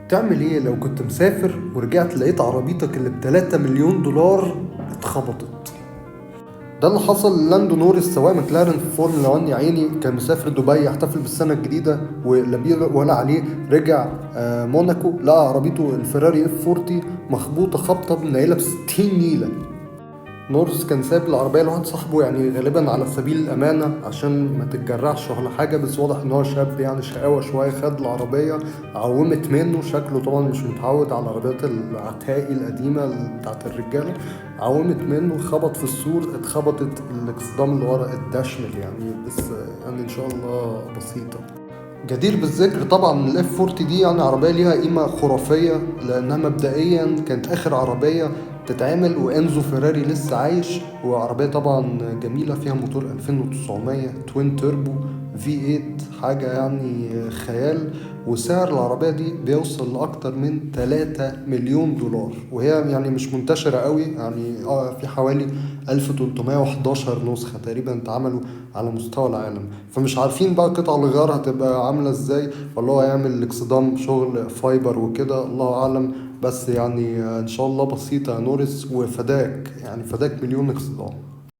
تعمل ايه لو كنت مسافر ورجعت لقيت عربيتك اللي ب3 مليون دولار اتخبطت؟ ده اللي حصل للاندو نوريس سواق مكلارين في فورمولا 1. يا عيني كان مسافر دبي يحتفل بالسنه الجديده ولا بيه ولا عليه. رجع موناكو لقى عربيته الفيراري اف 40 مخبوطه خبطه منيله ب 60 نيله. نورس كان ساب العربية لواحد صاحبه، يعني غالبا على سبيل الأمانة عشان ما تتجرحش ولا حاجة، بس واضح إن هو شاب يعني شقاوة شوية. خد العربية عومت منه، شكله طبعا مش متعود على العربيات العتائي القديمة بتاعت الرجالة. عومت منه، خبط في السور، اتخبطت الاكسدام اللي ورا الدشمل يعني، بس يعني إن شاء الله بسيطة. جدير بالذكر طبعا الاف 40 دي يعني عربية ليها قيمة خرافية، لأنها مبدئيا كانت آخر عربية تتعمل وإنزو فيراري لسه عايش. وعربية طبعا جميلة فيها موتور 2900 توين توربو في 8، حاجة يعني خيال. وسعر العربية دي بيوصل لأكتر من 3 مليون دولار، وهي يعني مش منتشرة قوي يعني، في حوالي 1311 نسخة تقريبا اتعملوا على مستوى العالم. فمش عارفين بقى قطع الغيار هتبقى عاملة ازاي، ولا هو هيعمل الاكسدام شغل فايبر وكده، الله اعلم. بس يعني ان شاء الله بسيطة يا نورس، وفداك يعني فداك مليون اكسدام.